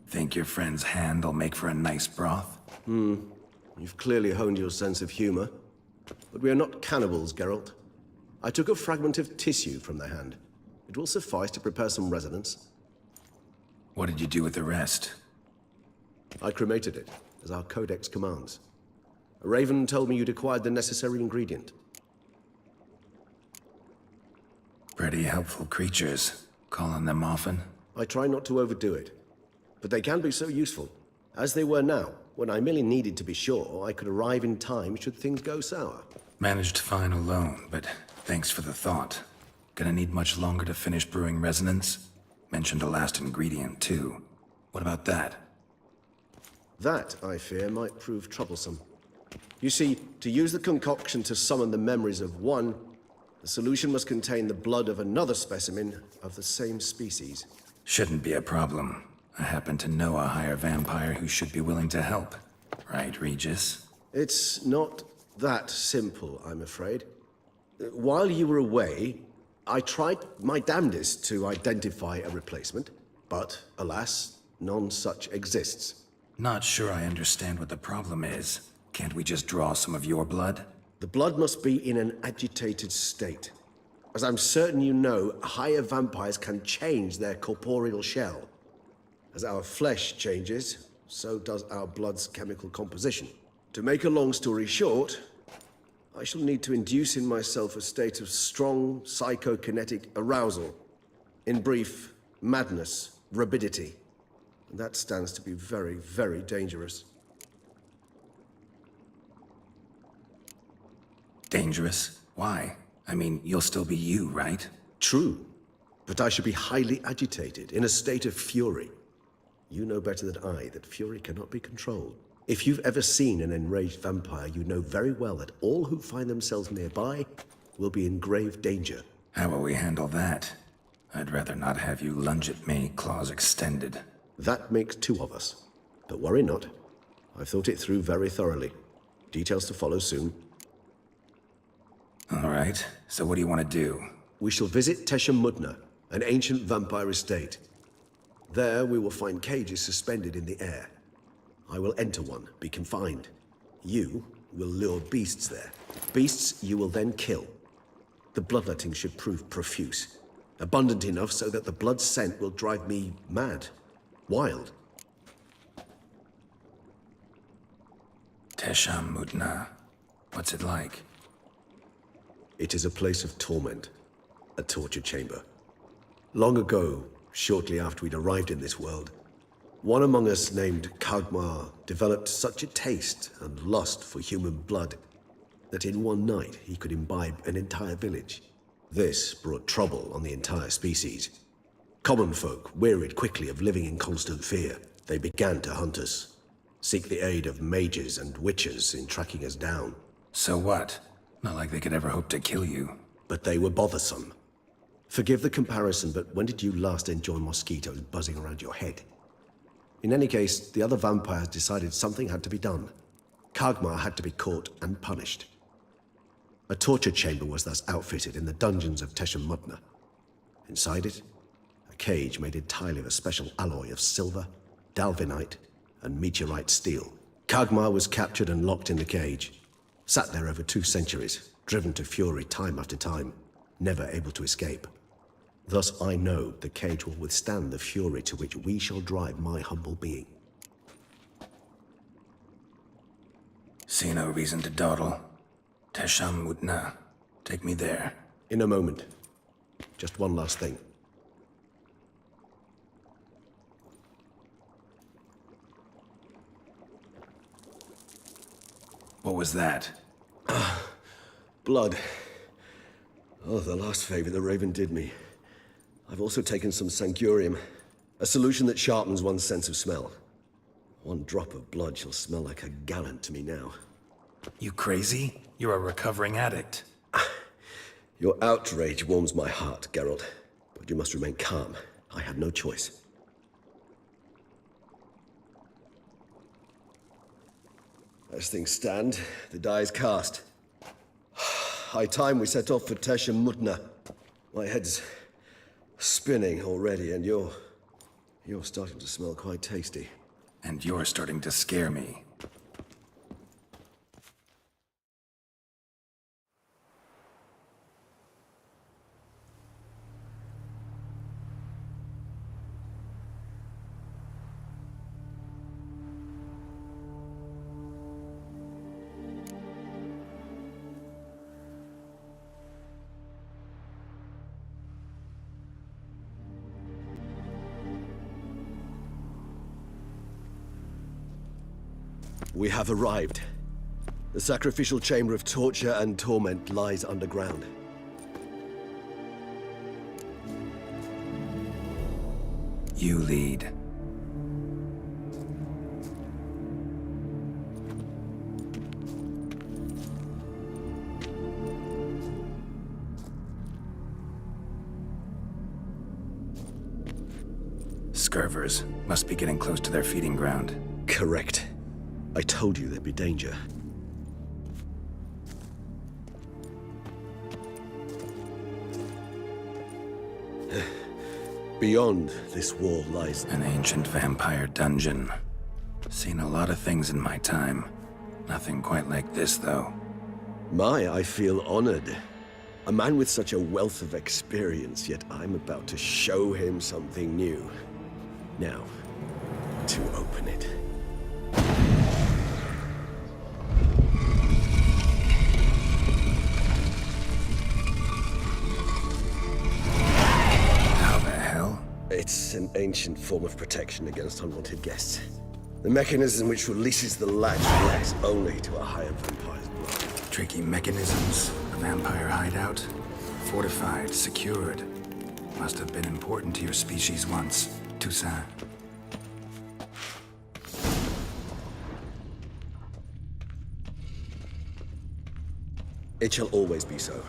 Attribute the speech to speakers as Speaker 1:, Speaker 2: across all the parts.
Speaker 1: Think your friend's hand'll make for a nice broth?
Speaker 2: You've clearly honed your sense of humor. But we are not cannibals, Geralt. I took a fragment of tissue from the hand. It will suffice to prepare some resonance.
Speaker 1: What did you do with the rest?
Speaker 2: I cremated it, as our codex commands. A raven told me you'd acquired the necessary ingredient.
Speaker 1: Pretty helpful creatures. Call on them often?
Speaker 2: I try not to overdo it. But they can be so useful. As they were now, when I merely needed to be sure I could arrive in time should things go sour.
Speaker 1: Managed fine alone, but thanks for the thought. Gonna need much longer to finish brewing resonance? Mentioned a last ingredient, too. What about that?
Speaker 2: That, I fear, might prove troublesome. You see, to use the concoction to summon the memories of one, the solution must contain the blood of another specimen of the same species.
Speaker 1: Shouldn't be a problem. I happen to know a higher vampire who should be willing to help. Right, Regis?
Speaker 2: It's not that simple, I'm afraid. While you were away, I tried my damnedest to identify a replacement, but alas, none such exists.
Speaker 1: Not sure I understand what the problem is. Can't we just draw some of your blood?
Speaker 2: The blood must be in an agitated state. As I'm certain you know, higher vampires can change their corporeal shell. As our flesh changes, so does our blood's chemical composition. To make a long story short, I shall need to induce in myself a state of strong psychokinetic arousal. In brief, madness, rabidity. And that stands to be very, very dangerous.
Speaker 1: Dangerous? Why? I mean, you'll still be you, right?
Speaker 2: True, but I should be highly agitated, in a state of fury. You know better than I that fury cannot be controlled. If you've ever seen an enraged vampire, you know very well that all who find themselves nearby will be in grave danger.
Speaker 1: How will we handle that? I'd rather not have you lunge at me, claws extended.
Speaker 2: That makes two of us. But worry not. I've thought it through very thoroughly. Details to follow soon.
Speaker 1: All right, so what do you want to do?
Speaker 2: We shall visit Teshamudna, an ancient vampire estate. There we will find cages suspended in the air. I will enter one, be confined. You will lure beasts there. Beasts you will then kill. The bloodletting should prove profuse. Abundant enough so that the blood scent will drive me mad. Wild.
Speaker 1: Teshamudna. What's it like?
Speaker 2: It is a place of torment. A torture chamber. Long ago, shortly after we'd arrived in this world, one among us named Kagmar developed such a taste and lust for human blood that in one night he could imbibe an entire village. This brought trouble on the entire species. Common folk wearied quickly of living in constant fear. They began to hunt us, seek the aid of mages and witches in tracking us down.
Speaker 1: So what? Not like they could ever hope to kill you.
Speaker 2: But they were bothersome. Forgive the comparison, but when did you last enjoy mosquitoes buzzing around your head? In any case, the other vampires decided something had to be done. Kagmar had to be caught and punished. A torture chamber was thus outfitted in the dungeons of Teshamudna. Inside it, a cage made entirely of a special alloy of silver, dalvinite, and meteorite steel. Kagmar was captured and locked in the cage. Sat there over 2 centuries, driven to fury time after time, never able to escape. Thus I know the cage will withstand the fury to which we shall drive my humble being.
Speaker 1: See no reason to dawdle. Teshamudna. Take me there.
Speaker 2: In a moment. Just one last thing.
Speaker 1: What was that?
Speaker 2: Blood. Oh, the last favor the Raven did me. I've also taken some Sancurium, a solution that sharpens one's sense of smell. One drop of blood shall smell like a gallon to me now.
Speaker 1: You crazy? You're a recovering addict.
Speaker 2: Your outrage warms my heart, Geralt. But you must remain calm. I had no choice. As things stand, the die is cast. High time we set off for Teshamudna. My head's spinning already, and you're You're starting to smell quite tasty.
Speaker 1: And you're starting to scare me.
Speaker 2: We have arrived. The sacrificial chamber of torture and torment lies underground.
Speaker 1: You lead. Scurvers must be getting close to their feeding ground.
Speaker 2: Correct. I told you there'd be danger. Beyond this wall lies...
Speaker 1: An ancient vampire dungeon. Seen a lot of things in my time. Nothing quite like this, though.
Speaker 2: I feel honored. A man with such a wealth of experience, yet I'm about to show him something new. Now, to open it. It's an ancient form of protection against unwanted guests. The mechanism which releases the latch reacts only to a higher vampire's blood.
Speaker 1: Tricky mechanisms. A vampire hideout. Fortified, secured. Must have been important to your species once, Toussaint.
Speaker 2: It shall always be so.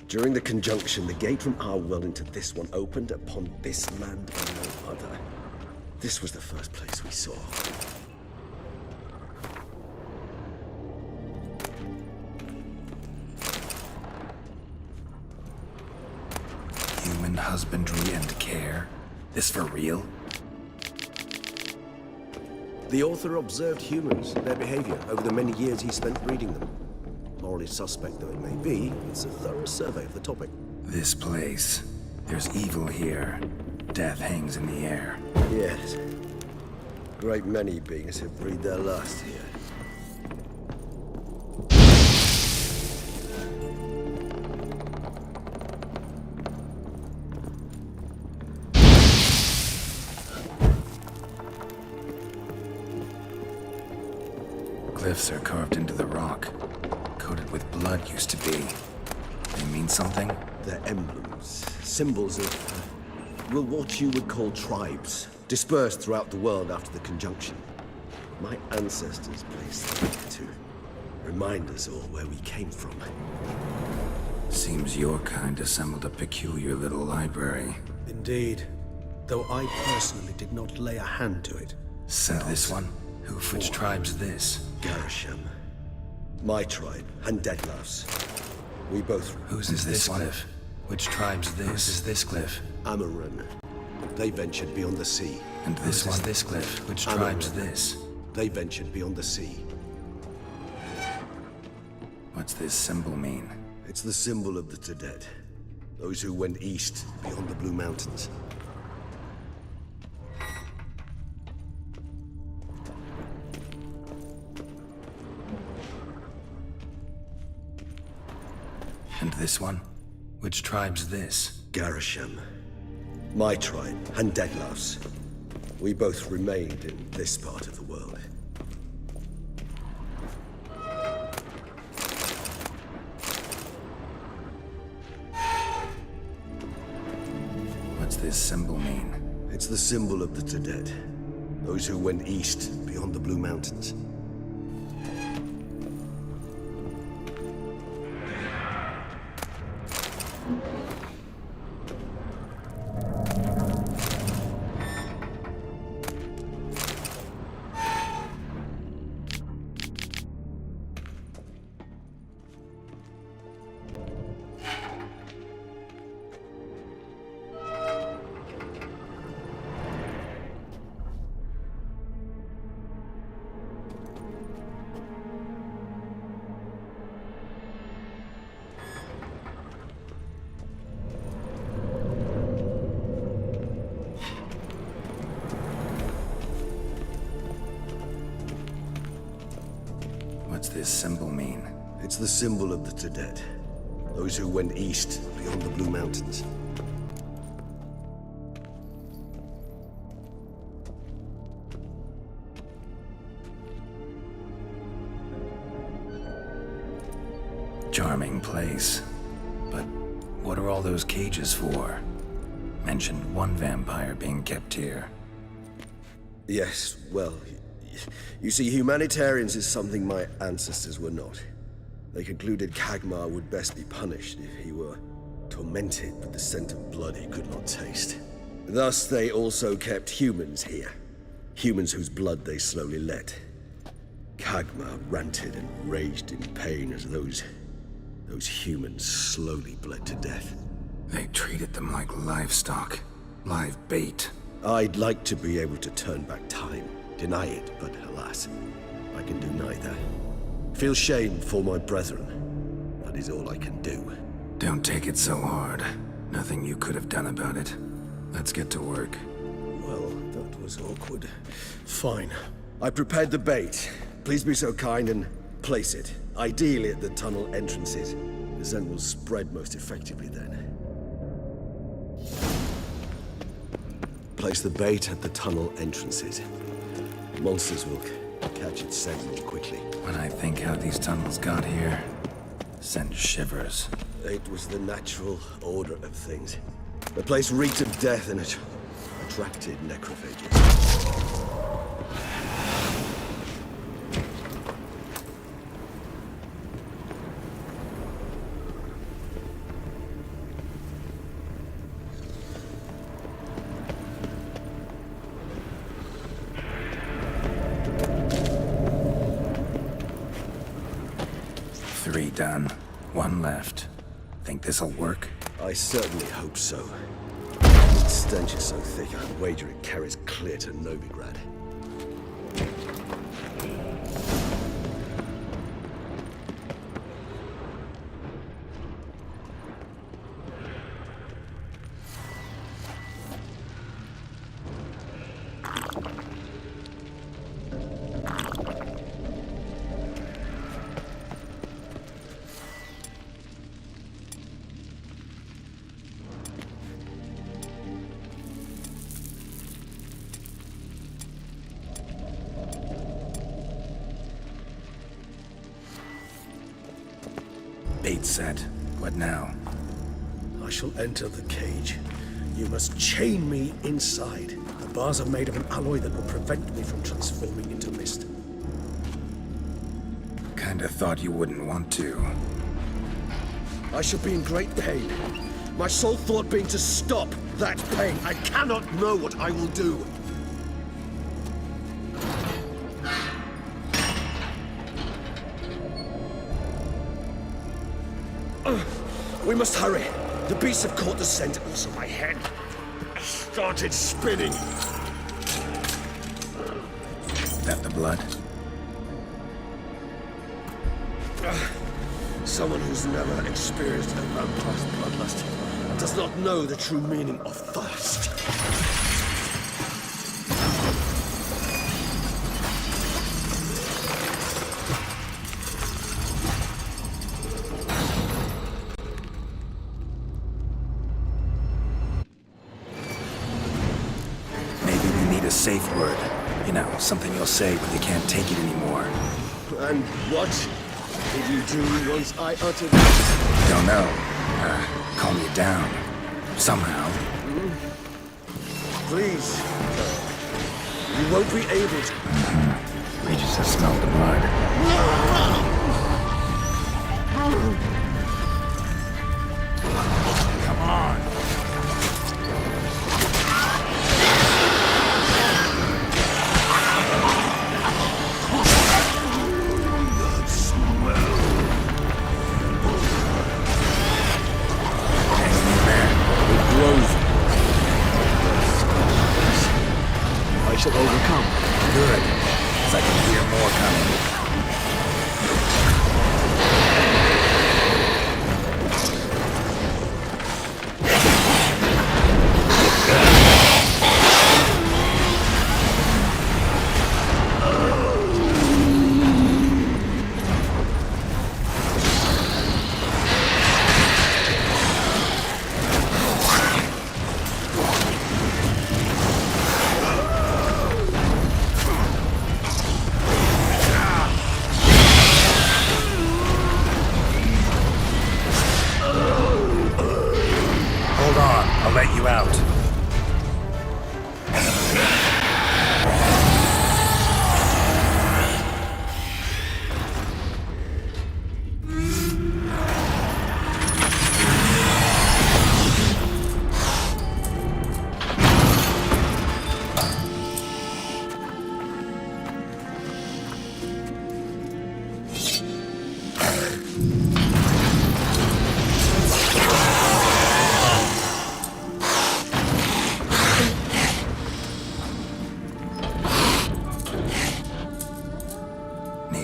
Speaker 2: During the conjunction, the gate from our world into this one opened upon this land and no other. This was the first place we saw.
Speaker 1: Human husbandry and care? This for real?
Speaker 2: The author observed humans, their behavior, over the many years he spent breeding them. Morally suspect though it may be, it's a thorough survey of the topic.
Speaker 1: This place. There's evil here. Death hangs in the air.
Speaker 2: Yes. Great many beings have breathed their last here.
Speaker 1: Glyphs are carved into the rock. Coated with blood used to be. They mean something?
Speaker 2: They're emblems, symbols of, well, what you would call tribes, dispersed throughout the world after the conjunction. My ancestors placed them here to remind us all where we came from.
Speaker 1: Seems your kind assembled a peculiar little library.
Speaker 3: Indeed. Though I personally did not lay a hand to it.
Speaker 1: And this one? Which tribe's this?
Speaker 2: Garisham. My tribe, and Deadlaugh's. We both...
Speaker 1: Whose is this glyph? Which tribe's this? Whose is this glyph?
Speaker 2: Amaran. They ventured beyond the sea.
Speaker 1: And this one? This glyph? Which tribe's this?
Speaker 2: They ventured beyond the sea.
Speaker 1: What's this symbol mean?
Speaker 2: It's the symbol of the Tedet. Those who went east, beyond the Blue Mountains.
Speaker 1: And this one? Which tribe's this?
Speaker 2: Garisham. My tribe, and Deadlaugh's. We both remained in this part of the world.
Speaker 1: What's this symbol mean?
Speaker 2: It's the symbol of the Tedet. Those who went east, beyond the Blue Mountains.
Speaker 1: What's this symbol mean?
Speaker 2: It's the symbol of the Tedet. Those who went east, beyond the Blue Mountains.
Speaker 1: Charming place. But what are all those cages for? Mentioned one vampire being kept here.
Speaker 2: Yes, well, you see, humanitarians is something my ancestors were not. They concluded Kagmar would best be punished if he were tormented with the scent of blood he could not taste. Thus, they also kept humans here. Humans whose blood they slowly let. Kagmar ranted and raged in pain as those humans slowly bled to death.
Speaker 1: They treated them like livestock. Live bait.
Speaker 2: I'd like to be able to turn back time, deny it, but alas, I can do neither. Feel shame for my brethren. That is all I can do.
Speaker 1: Don't take it so hard. Nothing you could have done about it. Let's get to work.
Speaker 2: Well, that was awkward. Fine. I prepared the bait. Please be so kind and place it. Ideally at the tunnel entrances. The scent will spread most effectively then. Place the bait at the tunnel entrances. Monsters will catch its scent more quickly.
Speaker 1: When I think how these tunnels got here, send shivers.
Speaker 2: It was the natural order of things. The place reeked of death and it attracted necrophages.
Speaker 1: Three done. One left. Think this'll work?
Speaker 2: I certainly hope so. The stench is so thick, I'd wager it carries clear to Novigrad.
Speaker 1: Bait set. What now?
Speaker 3: I shall enter the cage. You must chain me inside. The bars are made of an alloy that will prevent me from transforming into mist.
Speaker 1: Kinda thought you wouldn't want to.
Speaker 2: I shall be in great pain. My sole thought being to stop that pain. I cannot know what I will do. We must hurry. The beasts have caught the scent, also my head started spinning.
Speaker 1: That the blood?
Speaker 2: Someone who's never experienced a vampire's bloodlust does not know the true meaning of thirst.
Speaker 1: Safe word. You know, something you'll say when you can't take it anymore.
Speaker 2: And what did you do once I uttered?
Speaker 1: Don't know. Calm you down. Somehow.
Speaker 2: Please. You won't be able to.
Speaker 1: We just have smelled the blood. Come on.
Speaker 2: I shall overcome.
Speaker 1: Good. 'Cause I can hear more coming.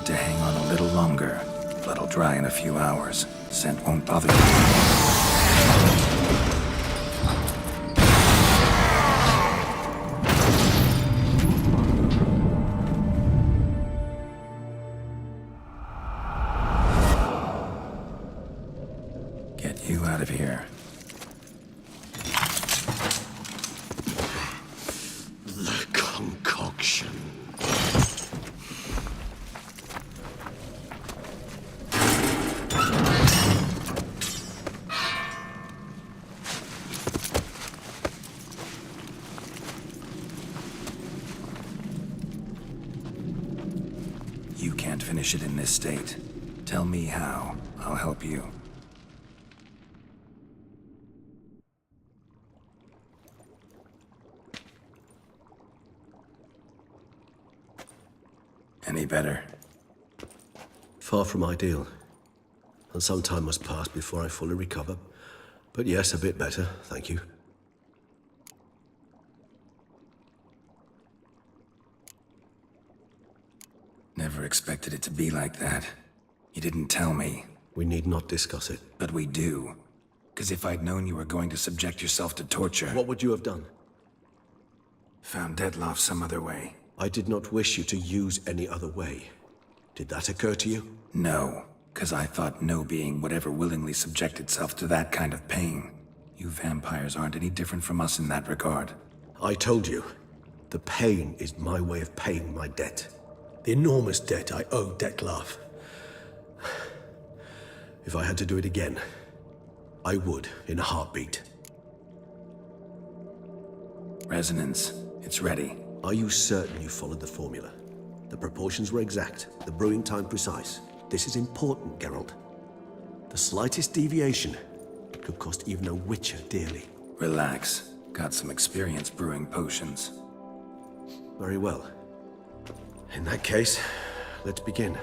Speaker 1: to hang on a little longer. Blood'll dry in a few hours. Scent won't bother you. Get you out of here.
Speaker 2: The concoction.
Speaker 1: You can't finish it in this state. Tell me how. I'll help you. Any better?
Speaker 2: Far from ideal. And some time must pass before I fully recover. But yes, a bit better, thank you.
Speaker 1: Never expected it to be like that. You didn't tell me.
Speaker 2: We need not discuss it.
Speaker 1: But we do. Because if I'd known you were going to subject yourself to torture...
Speaker 2: What would you have done?
Speaker 1: Found Dettlaff some other way.
Speaker 2: I did not wish you to use any other way. Did that occur to you?
Speaker 1: No, because I thought no being would ever willingly subject itself to that kind of pain. You vampires aren't any different from us in that regard.
Speaker 2: I told you, the pain is my way of paying my debt.
Speaker 3: The enormous debt I owe Dettlaff.
Speaker 2: If I had to do it again, I would in a heartbeat.
Speaker 1: Resonance, it's ready.
Speaker 2: Are you certain you followed the formula? The proportions were exact, the brewing time precise. This is important, Geralt. The slightest deviation could cost even a witcher dearly.
Speaker 1: Relax. Got some experience brewing potions.
Speaker 2: Very well. In that case, let's begin.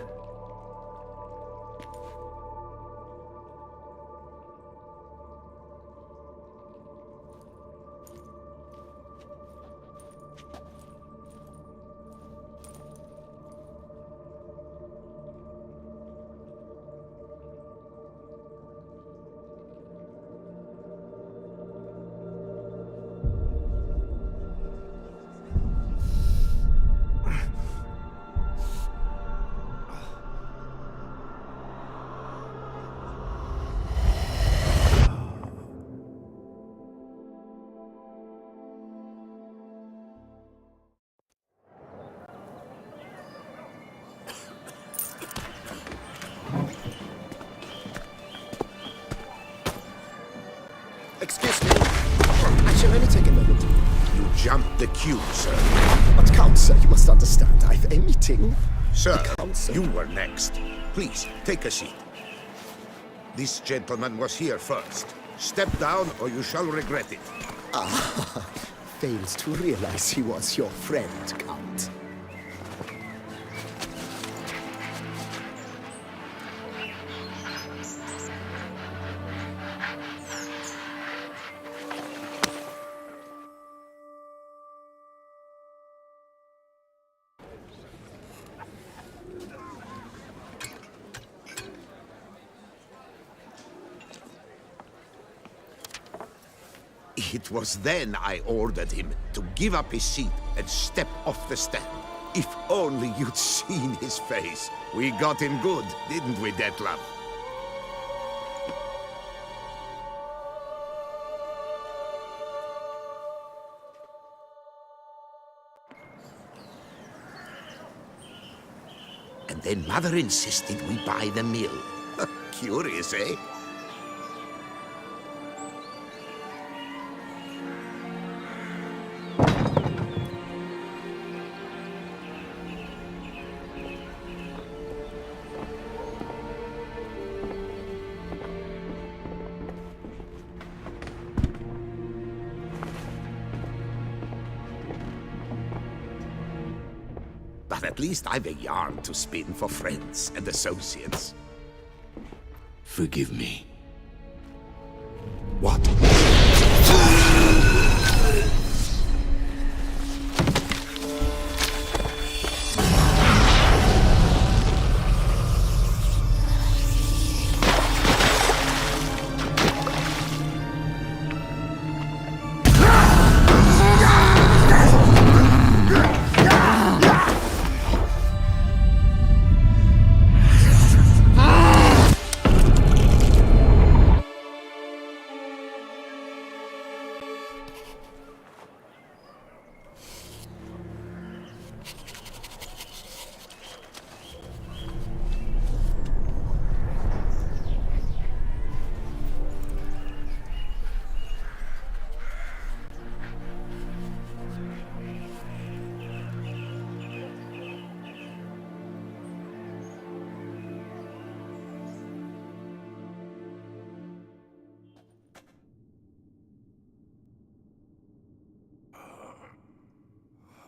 Speaker 4: Excuse me. I shall only take a moment.
Speaker 5: You jumped the queue, sir.
Speaker 4: But Count, sir, you must understand. I've a meeting.
Speaker 5: Sir,
Speaker 4: Count, sir.
Speaker 5: you were next. Please, take a seat. This gentleman was here first. Step down or you shall regret it.
Speaker 4: Fails to realize he was your friend, Count.
Speaker 5: It was then I ordered him to give up his seat and step off the stand. If only you'd seen his face. We got him good, didn't we, Dettlaff? And then Mother insisted we buy the mill. Curious, eh? But at least I've a yarn to spin for friends and associates.
Speaker 6: Forgive me.
Speaker 5: What?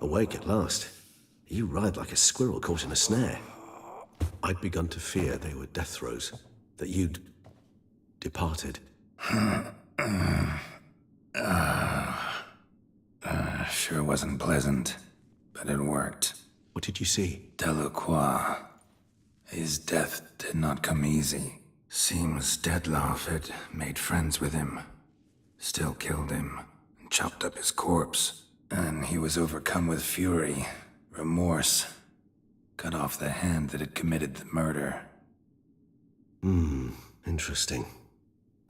Speaker 2: Awake at last. You writhed like a squirrel caught in a snare. I'd begun to fear they were death throes, that you'd departed.
Speaker 1: Sure wasn't pleasant, but it worked.
Speaker 2: What did you see?
Speaker 1: Delacroix. His death did not come easy. Seems Dettlaff had made friends with him, still killed him, and chopped up his corpse. And he was overcome with fury, remorse, cut off the hand that had committed the murder.
Speaker 2: Interesting.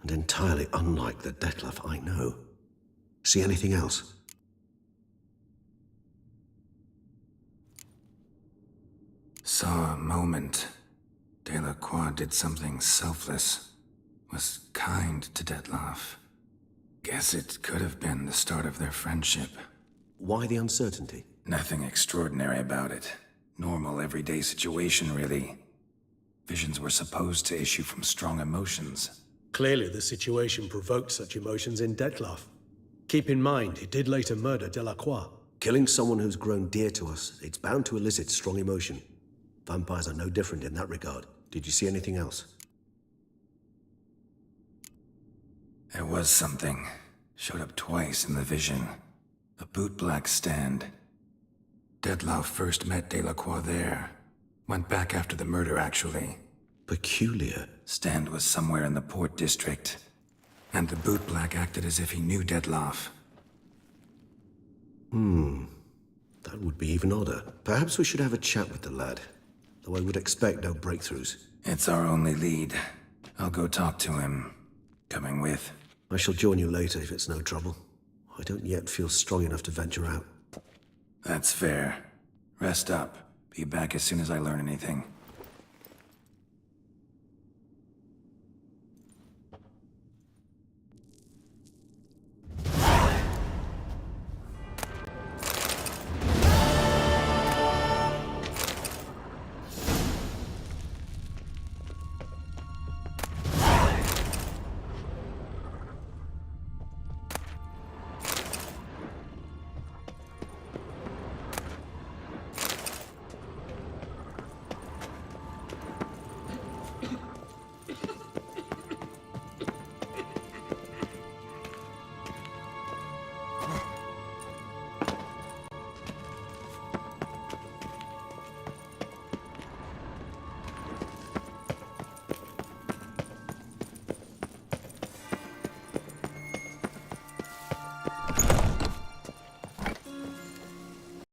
Speaker 2: And entirely unlike the Dettlaff I know. See anything else?
Speaker 1: Saw a moment. Delacroix did something selfless. Was kind to Dettlaff. Guess it could have been the start of their friendship.
Speaker 2: Why the uncertainty?
Speaker 1: Nothing extraordinary about it. Normal, everyday situation, really. Visions were supposed to issue from strong emotions.
Speaker 3: Clearly, the situation provoked such emotions in Dettlaff. Keep in mind, he did later murder Delacroix.
Speaker 2: Killing someone who's grown dear to us, it's bound to elicit strong emotion. Vampires are no different in that regard. Did you see anything else?
Speaker 1: There was something. Showed up twice in the vision. A bootblack stand. Dettlaff first met Delacroix there. Went back after the murder, actually.
Speaker 2: Peculiar.
Speaker 1: Stand was somewhere in the Port District. And the bootblack acted as if he knew Dettlaff.
Speaker 2: That would be even odder. Perhaps we should have a chat with the lad. Though I would expect no breakthroughs.
Speaker 1: It's our only lead. I'll go talk to him. Coming with?
Speaker 2: I shall join you later if it's no trouble. I don't yet feel strong enough to venture out.
Speaker 1: That's fair. Rest up. Be back as soon as I learn anything.